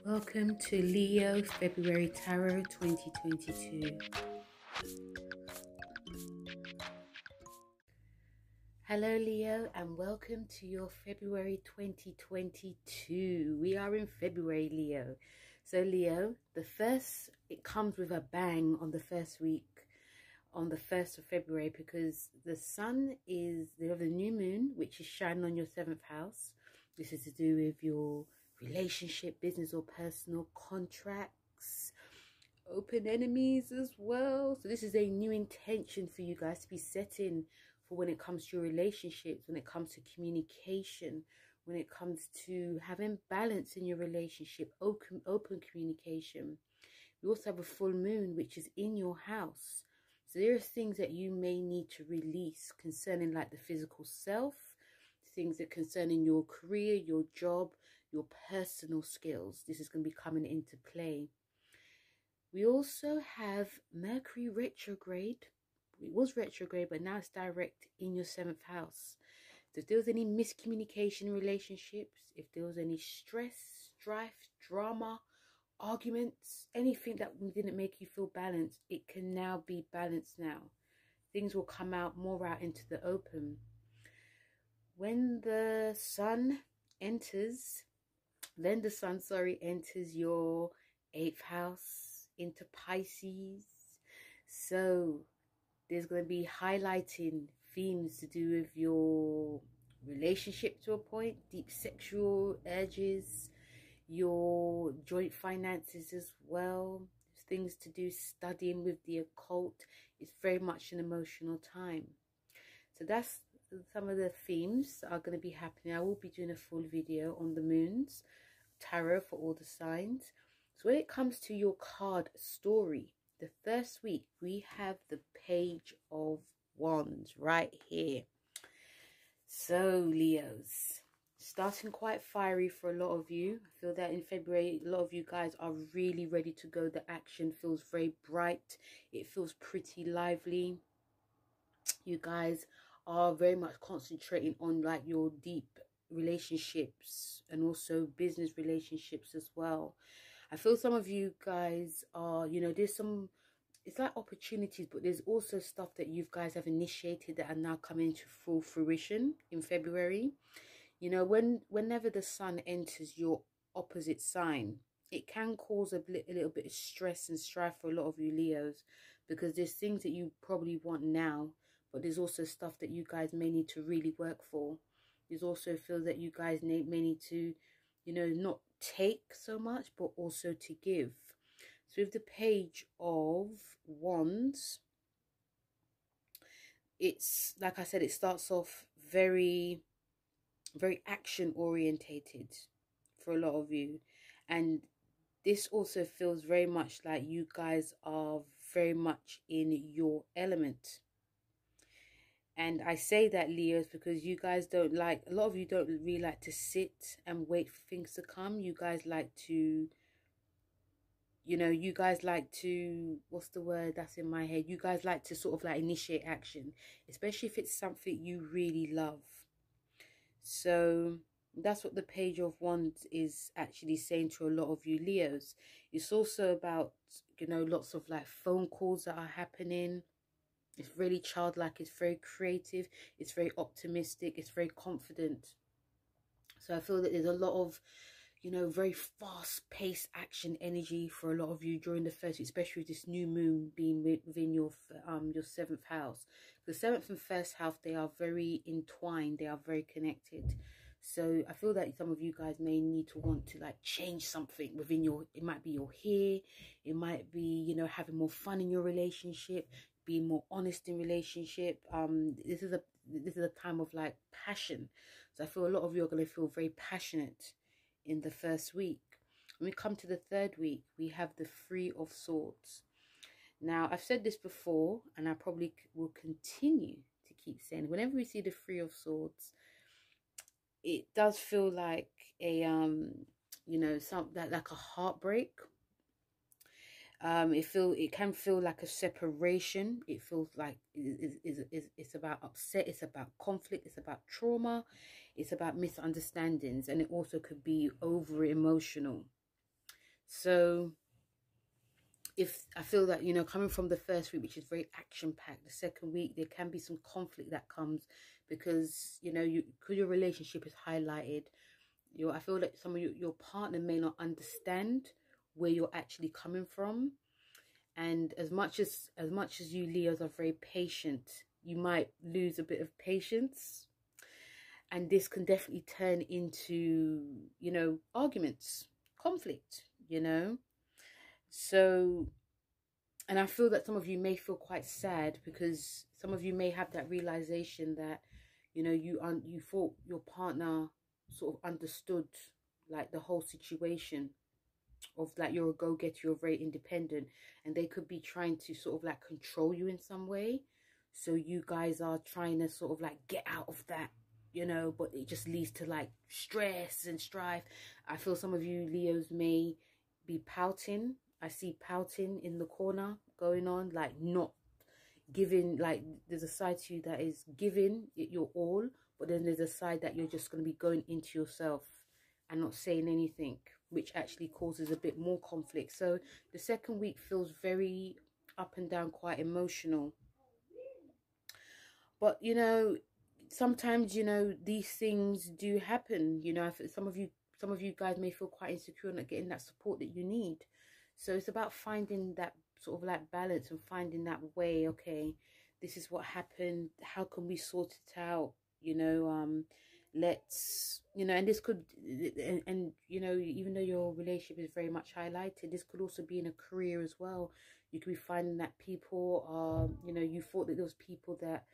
Welcome to Leo February Tarot 2022. Hello Leo and welcome to your February 2022. We are in February, Leo. So Leo, it comes with a bang on the first week, on the 1st of February, because the sun is, they have the new moon, which is shining on your 7th house. This is to do with your relationship, business or personal, contracts, open enemies as well. So this is a new intention for you guys to be setting for when it comes to your relationships, when it comes to communication, when it comes to having balance in your relationship, open communication. We also have a full moon, which is in your house. So there are things that you may need to release concerning like the physical self, things that concerning your career, your job, your personal skills. This is going to be coming into play. We also have Mercury retrograde. It was retrograde, but now it's direct in your 7th house. So if there was any miscommunication in relationships, if there was any stress, strife, drama, arguments, anything that didn't make you feel balanced, it can now be balanced now. Things will come out more out into the open. When the sun enters, enters your 8th house into Pisces. So there's going to be highlighting themes to do with your relationship to a point, deep sexual urges, your joint finances as well, things to do studying with the occult. It's very much an emotional time. So that's some of the themes that are going to be happening. I will be doing a full video on the moons tarot for all the signs. So when it comes to your card story, the first week we have the Page of Wands right here. So Leos, starting quite fiery for a lot of you. I feel that in February, a lot of you guys are really ready to go. The action feels very bright. It feels pretty lively. You guys are very much concentrating on like your deep relationships and also business relationships as well. I feel some of you guys are, there's some, it's like opportunities, but there's also stuff that you guys have initiated that are now coming to full fruition in February. Whenever the sun enters your opposite sign, it can cause a little bit of stress and strife for a lot of you Leos, because there's things that you probably want now, but there's also stuff that you guys may need to really work for. There's also feel that you guys may need to, not take so much, but also to give. So with the Page of Wands, it's, like I said, it starts off very action orientated for a lot of you, and this also feels very much like you guys are very much in your element. And I say that, Leos, because you guys don't like, a lot of you don't really like to sit and wait for things to come. You guys like to, what's the word that's in my head? You guys like to sort of like initiate action, especially if it's something you really love. So that's what the Page of Wands is actually saying to a lot of you Leos. It's also about, lots of like phone calls that are happening. It's really childlike, it's very creative, it's very optimistic, it's very confident. So I feel that there's a lot of, very fast-paced action energy for a lot of you during the first, especially with this new moon being within your 7th house. The 7th and 1st house, they are very entwined, they are very connected. So I feel that some of you guys may need to want to like change something within your, it might be your hair, it might be, having more fun in your relationship, being more honest in relationship. This is a time of like passion. So I feel a lot of you are going to feel very passionate in the first week. When we come to the 3rd week, we have the Three of Swords. Now, I've said this before, and I probably will continue to keep saying it. Whenever we see the Three of Swords, it does feel like a like a heartbreak. It can feel like a separation. It feels like it's about upset, it's about conflict, it's about trauma, it's about misunderstandings, and it also could be over emotional. So if I feel that, you know, coming from the first week, which is very action packed, the second week there can be some conflict that comes because, you know, because your relationship is highlighted. I feel like some of your partner may not understand where you're actually coming from. And as much as you Leos are very patient, you might lose a bit of patience, and this can definitely turn into, you know, arguments, conflict, you know. So, and I feel that some of you may feel quite sad because some of you may have that realization that, you know, you thought your partner sort of understood like the whole situation of like you're a go-getter, you're very independent, and they could be trying to sort of like control you in some way. So you guys are trying to sort of like get out of that, you know, but it just leads to like stress and strife. I feel some of you Leos may be pouting. I see pouting in the corner going on, like not giving, like there's a side to you that is giving it your all, but then there's a side that you're just going to be going into yourself and not saying anything, which actually causes a bit more conflict. So the second week feels very up and down, quite emotional. But, you know, sometimes, you know, these things do happen. You know, some of you guys may feel quite insecure, not getting that support that you need. So it's about finding that sort of like balance and finding that way. Okay, this is what happened. How can we sort it out? You know, let's, you know, and this could, and you know, even though your relationship is very much highlighted, this could also be in a career as well. You could be finding that people are, you know, you thought that those people that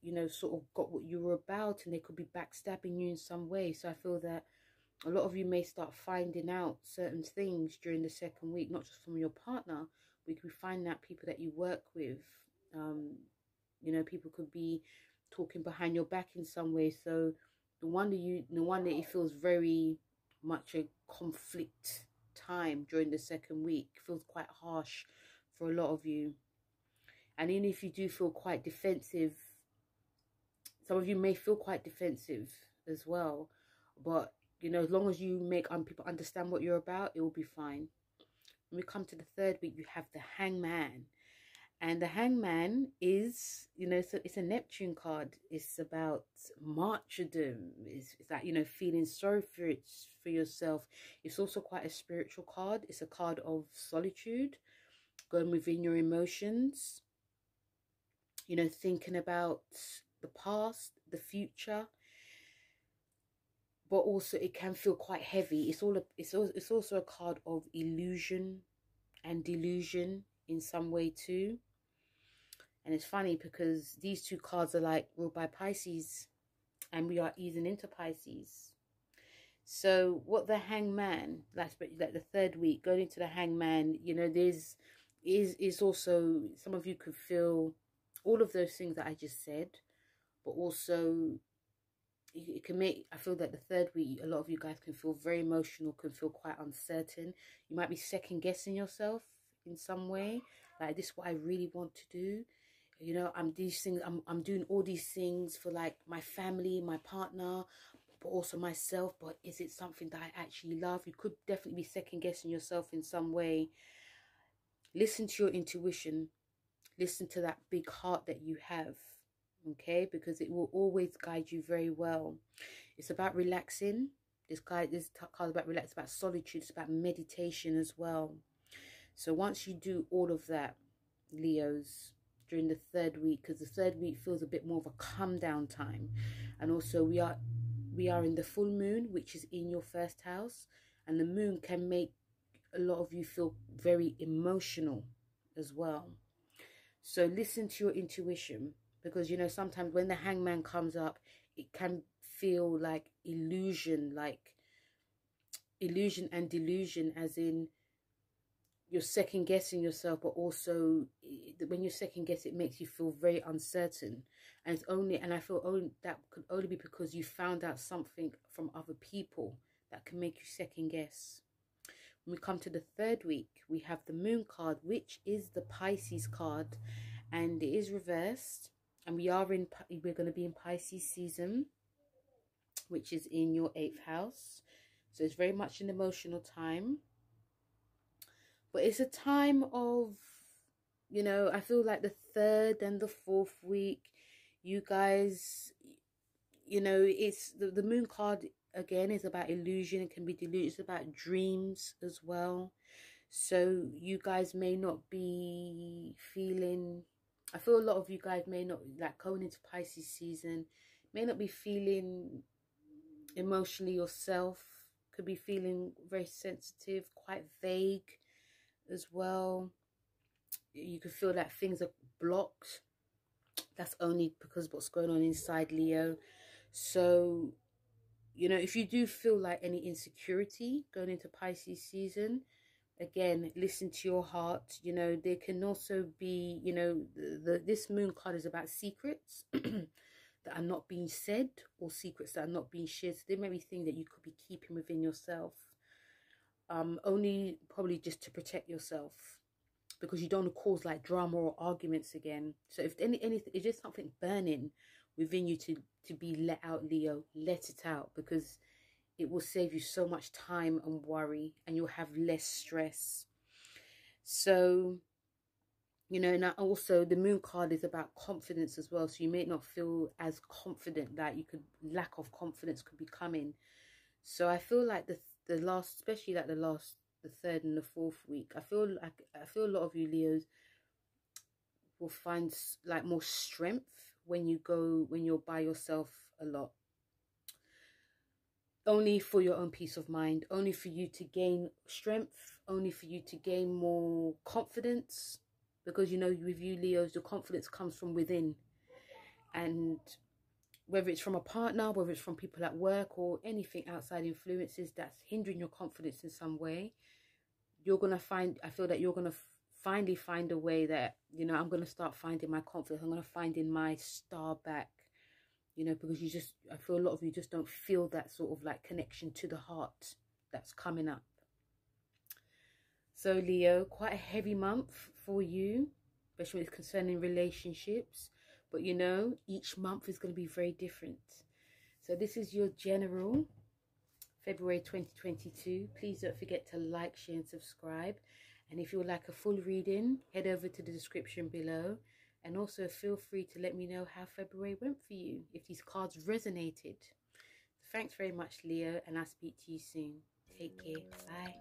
you know, sort of got what you were about, and they could be backstabbing you in some way. So I feel that a lot of you may start finding out certain things during the second week, not just from your partner, but you could be finding out people that you work with. You know, people could be talking behind your back in some way. So no wonder it feels very much a conflict time during the second week. It feels quite harsh for a lot of you. And even if you do feel quite defensive, some of you may feel quite defensive as well. But, you know, as long as you make people understand what you're about, it will be fine. When we come to the third week, you have the Hangman. And the Hangman is, you know, so it's a Neptune card. It's about martyrdom. It's like, you know, feeling sorry for yourself. It's also quite a spiritual card. It's a card of solitude, going within your emotions, you know, thinking about the past, the future, but also it can feel quite heavy. It's also a card of illusion and delusion in some way too. And it's funny because these two cards are like ruled by Pisces, and we are easing into Pisces. So what the Hangman, like the third week, going into the Hangman, you know, is also, some of you could feel all of those things that I just said, but also it can make, I feel that the third week, a lot of you guys can feel very emotional, can feel quite uncertain. You might be second guessing yourself in some way, like, this is what I really want to do. You know, I'm doing all these things for like my family, my partner, but also myself, but is it something that I actually love? You could definitely be second guessing yourself in some way. Listen to your intuition. Listen to that big heart that you have, okay? Because it will always guide you very well. It's about relaxing. This card is about relax, about solitude, it's about meditation as well. So once you do all of that, Leos, during the third week, because the third week feels a bit more of a calm down time, and also we are in the full moon, which is in your first house, and the moon can make a lot of you feel very emotional as well. So listen to your intuition, because, you know, sometimes when the Hangman comes up, it can feel like illusion and delusion, as in you're second guessing yourself, but also when you second guess, it makes you feel very uncertain. And I feel that could only be because you found out something from other people that can make you second guess. When we come to the third week, we have the Moon card, which is the Pisces card, and it is reversed. And we're going to be in Pisces season, which is in your 8th house. So it's very much an emotional time. But it's a time of, you know, I feel like the third and the fourth week, you guys, you know, it's the moon card again is about illusion. It can be deluded. It's about dreams as well. So you guys may not be feeling, I feel a lot of you guys may not, like going into Pisces season, may not be feeling emotionally yourself. Could be feeling very sensitive, quite vague as well. You could feel that things are blocked. That's only because what's going on inside, Leo. So, you know, if you do feel like any insecurity going into Pisces season, again, listen to your heart. You know, there can also be, you know, this moon card is about secrets that are not being said, or secrets that are not being shared. So there may be things that you could be keeping within yourself, only probably just to protect yourself, because you don't want to cause like drama or arguments again. So if anything, it's just something burning within you to be let out, Leo, let it out, because it will save you so much time and worry, and you'll have less stress. So, you know, now also the moon card is about confidence as well. So you may not feel as confident, that you could, lack of confidence could be coming. So I feel like the last, especially like the third and the fourth week, I feel a lot of you Leos will find like more strength when you're by yourself a lot, only for your own peace of mind, only for you to gain strength, only for you to gain more confidence. Because, you know, with you Leos, the confidence comes from within. And whether it's from a partner, whether it's from people at work, or anything outside influences that's hindering your confidence in some way, you're going to find, I feel that you're going to finally find a way that, you know, I'm going to start finding my confidence. I'm going to find in my star back, you know, because you just, I feel a lot of you just don't feel that sort of like connection to the heart that's coming up. So Leo, quite a heavy month for you, especially when it's concerning relationships. But, you know, each month is going to be very different. So this is your general February 2022. Please don't forget to like, share and subscribe. And if you would like a full reading, head over to the description below. And also feel free to let me know how February went for you, if these cards resonated. Thanks very much, Leo, and I'll speak to you soon. Take care. Bye.